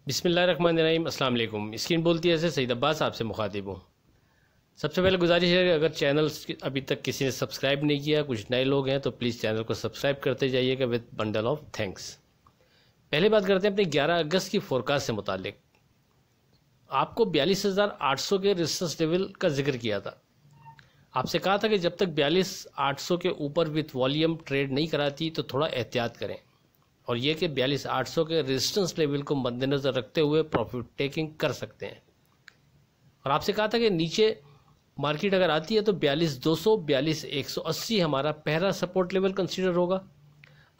बिस्मिल्लाहिर्रहमानिर्रहीम। अस्सलाम वालेकुम। स्क्रीन बोलती है ऐसे सईद अब्बास आपसे मुखातिब हूँ। सबसे पहले गुजारिश है, अगर चैनल अभी तक किसी ने सब्सक्राइब नहीं किया, कुछ नए लोग हैं तो प्लीज़ चैनल को सब्सक्राइब करते जाइएगा विद बंडल ऑफ थैंक्स। पहले बात करते हैं अपने 11 अगस्त की फोरकास्ट से मुतालिक। आपको 42,800 के रेजिस्टेंस लेवल का जिक्र किया था। आपसे कहा था कि जब तक 42,800 के ऊपर विथ वॉल्यूम ट्रेड नहीं कराती तो थोड़ा एहतियात करें, और ये कि 42,800 के रेजिस्टेंस लेवल को मद्देनज़र रखते हुए प्रॉफिट टेकिंग कर सकते हैं। और आपसे कहा था कि नीचे मार्केट अगर आती है तो 42,200 42,180 हमारा पहला सपोर्ट लेवल कंसीडर होगा,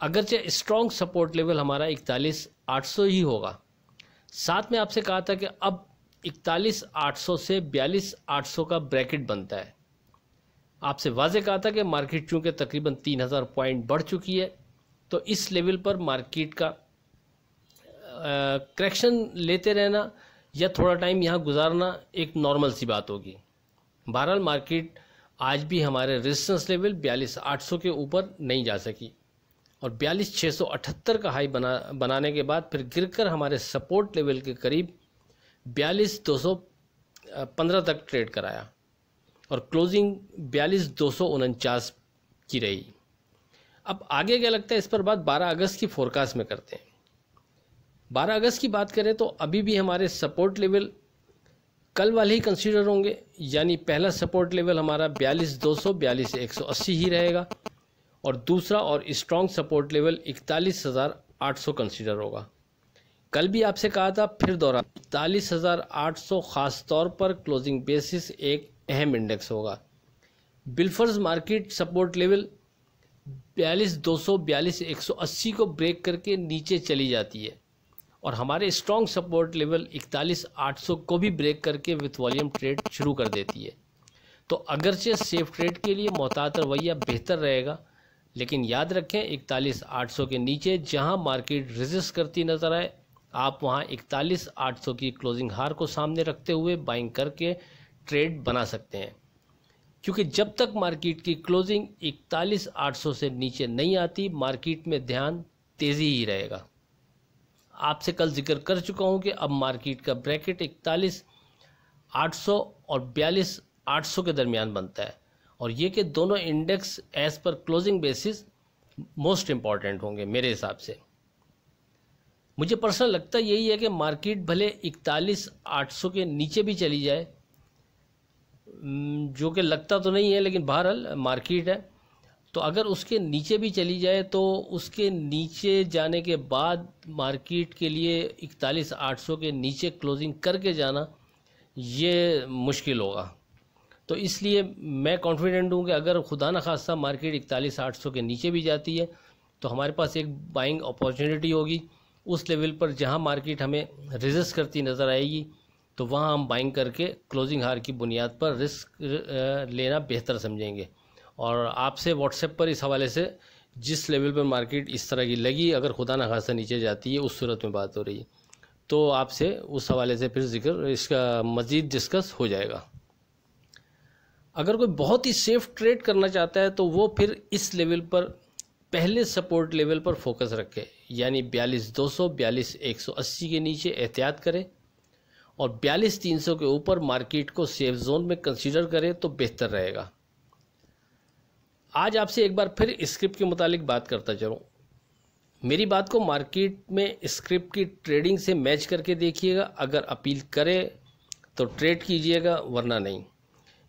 अगरचे स्ट्रॉन्ग सपोर्ट लेवल हमारा 41,800 ही होगा। साथ में आपसे कहा था कि अब 41,800 से 42,800 का ब्रैकेट बनता है। आपसे वाज़े कहा था कि मार्केट चूँकि तकरीबन 3,000 पॉइंट बढ़ चुकी है तो इस लेवल पर मार्केट का करेक्शन लेते रहना या थोड़ा टाइम यहाँ गुजारना एक नॉर्मल सी बात होगी। बहरहाल मार्केट आज भी हमारे रेजिस्टेंस लेवल 42,800 के ऊपर नहीं जा सकी और 42,678 का हाई बनाने के बाद फिर गिरकर हमारे सपोर्ट लेवल के करीब 42,215 तक ट्रेड कराया और क्लोजिंग 42,249 की रही। अब आगे क्या लगता है, इस पर बात 12 अगस्त की फोरकास्ट में करते हैं। 12 अगस्त की बात करें तो अभी भी हमारे सपोर्ट लेवल कल वाले ही कंसीडर होंगे, यानी पहला सपोर्ट लेवल हमारा 42,200 42,180 ही रहेगा और दूसरा और स्ट्रॉन्ग सपोर्ट लेवल 41,800 कंसीडर होगा। कल भी आपसे कहा था, फिर दोहरा 41,800 ख़ास तौर पर क्लोजिंग बेसिस एक अहम इंडेक्स होगा। बिल्फर्स मार्केट सपोर्ट लेवल 42,200 42,180 को ब्रेक करके नीचे चली जाती है और हमारे स्ट्रॉन्ग सपोर्ट लेवल 41,800 को भी ब्रेक करके विथ वॉल्यूम ट्रेड शुरू कर देती है। तो अगरचे सेफ ट्रेड के लिए मोहतात रवैया बेहतर रहेगा, लेकिन याद रखें 41,800 के नीचे जहां मार्केट रेजिस्ट करती नज़र आए, आप वहां 41,800 की क्लोजिंग हार को सामने रखते हुए बाइंग करके ट्रेड बना सकते हैं, क्योंकि जब तक मार्केट की क्लोजिंग 41,800 से नीचे नहीं आती मार्केट में ध्यान तेज़ी ही रहेगा। आपसे कल जिक्र कर चुका हूं कि अब मार्केट का ब्रैकेट 41,800 और 42,800 के दरमियान बनता है और ये कि दोनों index as per closing basis most important होंगे मेरे हिसाब से। मुझे पर्सनल लगता यही है कि मार्केट भले 41,800 के नीचे भी चली जाए, जो कि लगता तो नहीं है, लेकिन बहरहाल मार्केट है, तो अगर उसके नीचे भी चली जाए तो उसके नीचे जाने के बाद मार्केट के लिए 41,800 के नीचे क्लोजिंग करके जाना ये मुश्किल होगा। तो इसलिए मैं कॉन्फिडेंट हूँ कि अगर खुदा न खास्ता मार्केट 41,800 के नीचे भी जाती है तो हमारे पास एक बाइंग अपॉर्चुनिटी होगी उस लेवल पर जहाँ मार्केट हमें रेजिस्ट करती नज़र आएगी, तो वहाँ हम बाइंग करके क्लोजिंग हार की बुनियाद पर रिस्क लेना बेहतर समझेंगे। और आपसे व्हाट्सएप पर इस हवाले से जिस लेवल पर मार्केट इस तरह की लगी, अगर खुदा न खास्ता नीचे जाती है, उस सूरत में बात हो रही है, तो आपसे उस हवाले से फिर जिक्र इसका मज़ीद डिस्कस हो जाएगा। अगर कोई बहुत ही सेफ ट्रेड करना चाहता है तो वो फिर इस लेवल पर पहले सपोर्ट लेवल पर फोकस रखे, यानी 42,200 42,180 के नीचे एहतियात करें और 42,300 के ऊपर मार्केट को सेफ जोन में कंसीडर करें तो बेहतर रहेगा। आज आपसे एक बार फिर स्क्रिप्ट के मुतालिक बात करता चलूँ। मेरी बात को मार्केट में स्क्रिप्ट की ट्रेडिंग से मैच करके देखिएगा, अगर अपील करे तो ट्रेड कीजिएगा, वरना नहीं।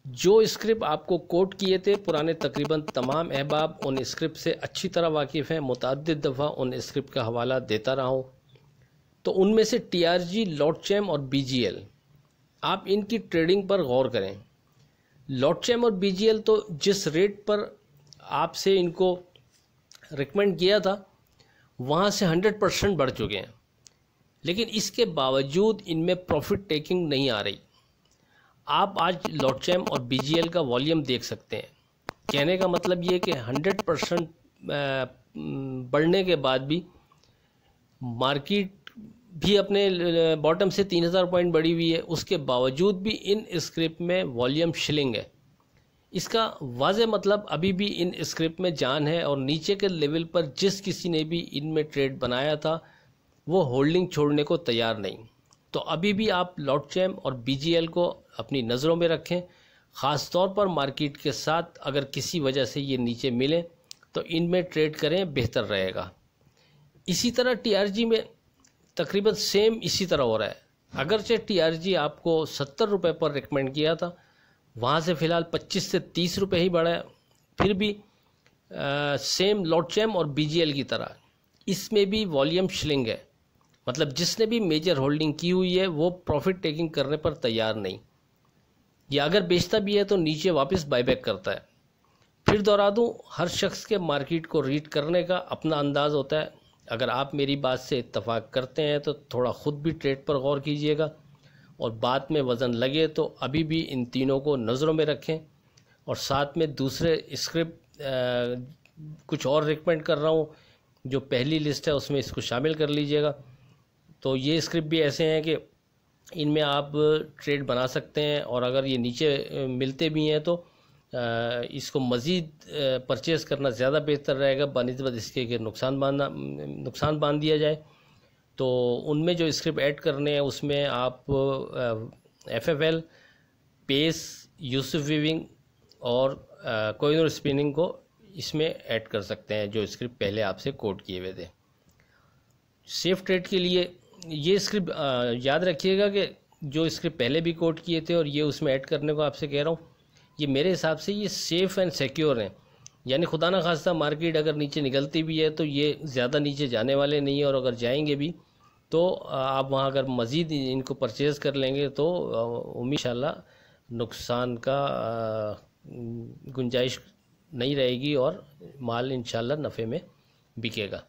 जो स्क्रिप्ट आपको कोट किए थे पुराने तकरीबन तमाम अहबाब उन स्क्रिप्ट से अच्छी तरह वाकिफ़ हैं, मुतअद्दिद दफ़ा उन स्क्रिप्ट का हवाला देता रहा हूँ। तो उनमें से TRG, लॉटचैम और BGL, आप इनकी ट्रेडिंग पर गौर करें। लॉटचैम और BGL तो जिस रेट पर आपसे इनको रिकमेंड किया था वहाँ से 100% बढ़ चुके हैं, लेकिन इसके बावजूद इनमें प्रॉफिट टेकिंग नहीं आ रही। आप आज लॉटचैम और BGL का वॉल्यूम देख सकते हैं। कहने का मतलब ये कि 100% बढ़ने के बाद भी मार्केट भी अपने बॉटम से 3,000 पॉइंट बढ़ी हुई है, उसके बावजूद भी इन स्क्रिप्ट में वॉल्यूम शिलिंग है। इसका वाज़े मतलब अभी भी इन स्क्रिप्ट में जान है और नीचे के लेवल पर जिस किसी ने भी इनमें ट्रेड बनाया था वो होल्डिंग छोड़ने को तैयार नहीं। तो अभी भी आप लॉटचैम और BGL को अपनी नज़रों में रखें, ख़ास तौर पर मार्केट के साथ अगर किसी वजह से ये नीचे मिले तो इनमें ट्रेड करें, बेहतर रहेगा। इसी तरह TRG में तकरीबन सेम इसी तरह हो रहा है। अगरचे TRG आपको 70 रुपये पर रिकमेंड किया था, वहाँ से फ़िलहाल 25 से 30 रुपये ही बढ़ा है। फिर भी सेम लॉटचैम और BGL की तरह इसमें भी वॉल्यूम श्लिंग है, मतलब जिसने भी मेजर होल्डिंग की हुई है वो प्रॉफिट टेकिंग करने पर तैयार नहीं, या अगर बेचता भी है तो नीचे वापस बायबैक करता है। फिर दोहरा दूँ, हर शख्स के मार्केट को रीड करने का अपना अंदाज़ होता है। अगर आप मेरी बात से इत्तफाक करते हैं तो थोड़ा ख़ुद भी ट्रेड पर गौर कीजिएगा, और बात में वज़न लगे तो अभी भी इन तीनों को नज़रों में रखें। और साथ में दूसरे स्क्रिप्ट कुछ और रिकमेंड कर रहा हूँ, जो पहली लिस्ट है उसमें इसको शामिल कर लीजिएगा। तो ये स्क्रिप्ट भी ऐसे हैं कि इनमें आप ट्रेड बना सकते हैं, और अगर ये नीचे मिलते भी हैं तो इसको मज़ीद परचेज़ करना ज़्यादा बेहतर रहेगा बनिस्बत इसके कि नुकसान बांध दिया जाए। तो उनमें जो स्क्रिप्ट ऐड करने हैं उसमें आप FFL, पेस, यूसुफ वीविंग और कोहिनूर स्पिनिंग को इसमें ऐड कर सकते हैं, जो स्क्रिप्ट पहले आपसे कोट किए हुए थे। सेफ ट्रेड के लिए ये स्क्रिप्ट याद रखिएगा कि जो स्क्रिप्ट पहले भी कोट किए थे और ये उसमें ऐड करने को आपसे कह रहा हूँ, ये मेरे हिसाब से ये सेफ़ एंड सिक्योर हैं। यानी खुदा न खास्ता मार्केट अगर नीचे निकलती भी है तो ये ज़्यादा नीचे जाने वाले नहीं है, और अगर जाएंगे भी तो आप वहाँ अगर मज़ीद इनको परचेज़ कर लेंगे तो इंशाल्लाह नुकसान का गुंजाइश नहीं रहेगी और माल इंशाल्लाह नफ़े में बिकेगा।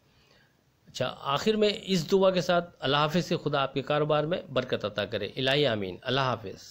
अच्छा, आखिर में इस दुआ के साथ अल्लाह हाफ़िज़ से खुदा आपके कारोबार में बरकत अता करे। इलाही आमीन। अल्लाह हाफ़िज़।